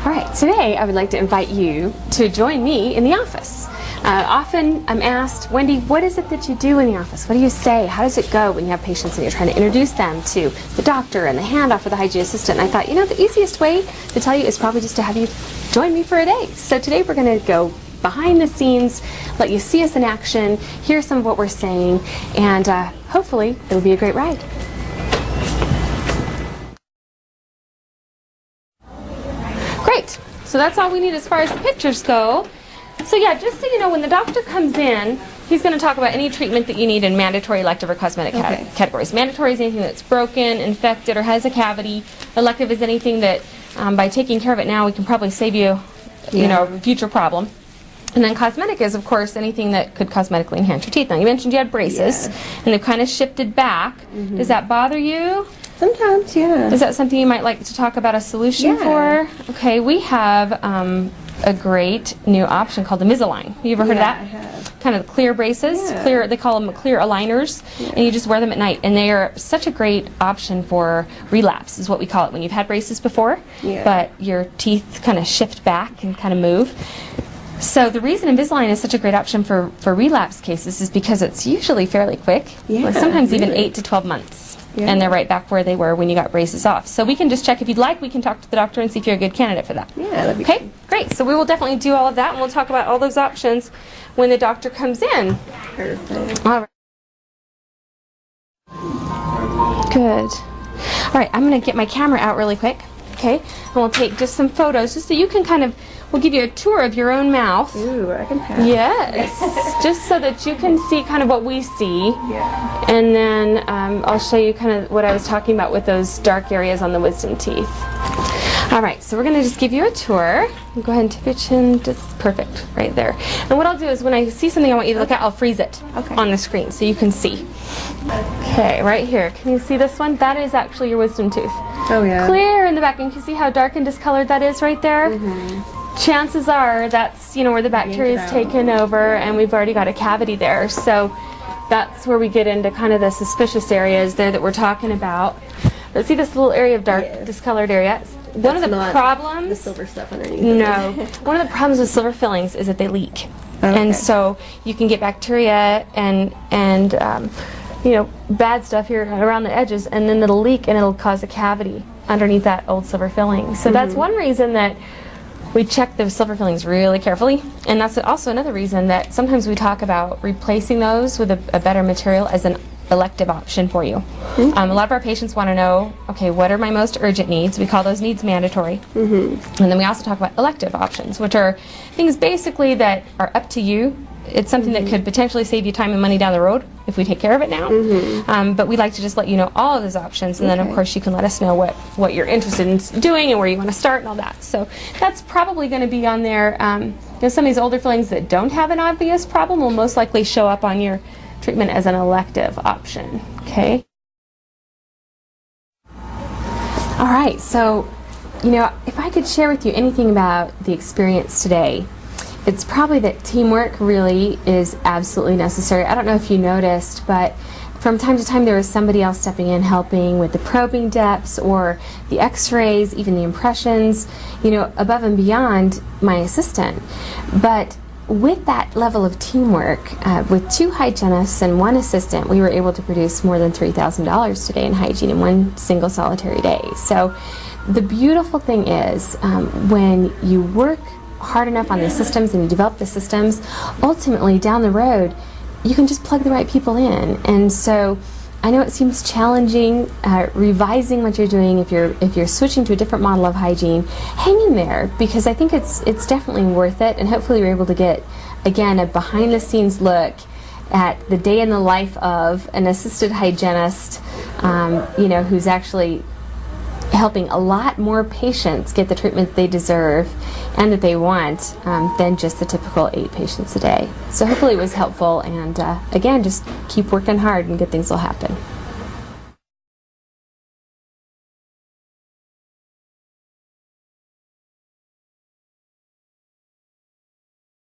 All right, today I would like to invite you to join me in the office. Often I'm asked, Wendy, what is it that you do in the office? What do you say? How does it go when you have patients and you're trying to introduce them to the doctor and the handoff for the hygiene assistant? And I thought, you know, the easiest way to tell you is probably just to have you join me for a day. So today we're going to go behind the scenes, let you see us in action, hear some of what we're saying, and hopefully it'll be a great ride. Great. So that's all we need as far as the pictures go. So yeah, just so you know, when the doctor comes in, he's going to talk about any treatment that you need in mandatory, elective, or cosmetic categories. Mandatory is anything that's broken, infected, or has a cavity. Elective is anything that, by taking care of it now, we can probably save you, you know, a future problem. And then cosmetic is, of course, anything that could cosmetically enhance your teeth. Now, you mentioned you had braces, and they've kind of shifted back. Does that bother you? Sometimes, yeah. Is that something you might like to talk about a solution for? Okay, we have a great new option called the Invisalign. You ever heard of that? I have. Kind of clear braces, clear. They call them clear aligners, and you just wear them at night. And they are such a great option for relapse, is what we call it, when you've had braces before, but your teeth kind of shift back and kind of move. So the reason Invisalign is such a great option for relapse cases is because it's usually fairly quick, like sometimes even 8 to 12 months. And they're right back where they were when you got braces off. So we can just check, if you'd like, we can talk to the doctor and see if you're a good candidate for that. Yeah, that'd be okay, great. So we will definitely do all of that, and we'll talk about all those options when the doctor comes in. Perfect. All right. Good. All right, I'm going to get my camera out really quick, okay? And we'll take just some photos, just so you can kind of, we'll give you a tour of your own mouth. Ooh, I can have. Yes. Just so that you can see kind of what we see. Yeah. And then I'll show you kind of what I was talking about with those dark areas on the wisdom teeth. All right, so we're going to just give you a tour. Go ahead and tip your chin, just perfect, right there. And what I'll do is when I see something I want you to look at, I'll freeze it on the screen so you can see. Okay, right here. Can you see this one? That is actually your wisdom tooth. Oh, yeah. Clear in the back. And you can see how dark and discolored that is right there? Chances are that's, you know, where the bacteria is taken over, and we've already got a cavity there. So that's where we get into kind of the suspicious areas there that we're talking about. But see this little area of dark, discolored area? One of the problems, the silver stuff underneath. No, one of the problems with silver fillings is that they leak, and so you can get bacteria and you know, bad stuff here around the edges, and then it'll leak and it'll cause a cavity underneath that old silver filling. So that's one reason that we check those silver fillings really carefully, and that's also another reason that sometimes we talk about replacing those with a better material as an elective option for you. A lot of our patients want to know, okay, what are my most urgent needs? We call those needs mandatory. And then we also talk about elective options, which are things basically that are up to you. It's something that could potentially save you time and money down the road if we take care of it now. But we'd like to just let you know all of those options, and then of course you can let us know what you're interested in doing and where you want to start and all that. So that's probably going to be on there. You know, some of these older fillings that don't have an obvious problem will most likely show up on your treatment as an elective option. Okay. All right. So, you know, if I could share with you anything about the experience today, it's probably that teamwork really is absolutely necessary. I don't know if you noticed, but from time to time there was somebody else stepping in helping with the probing depths or the x-rays, even the impressions, you know, above and beyond my assistant. But with that level of teamwork, with 2 hygienists and 1 assistant, we were able to produce more than $3,000 today in hygiene in 1 single solitary day. So the beautiful thing is when you work hard enough on the systems and you develop the systems, ultimately down the road you can just plug the right people in. And so I know it seems challenging revising what you're doing if you're switching to a different model of hygiene. Hang in there, because I think it's definitely worth it, and hopefully you're able to get, again, a behind the scenes look at the day in the life of an assisted hygienist, you know, who's actually helping a lot more patients get the treatment they deserve and that they want than just the typical 8 patients a day. So hopefully it was helpful, and again, just keep working hard and good things will happen.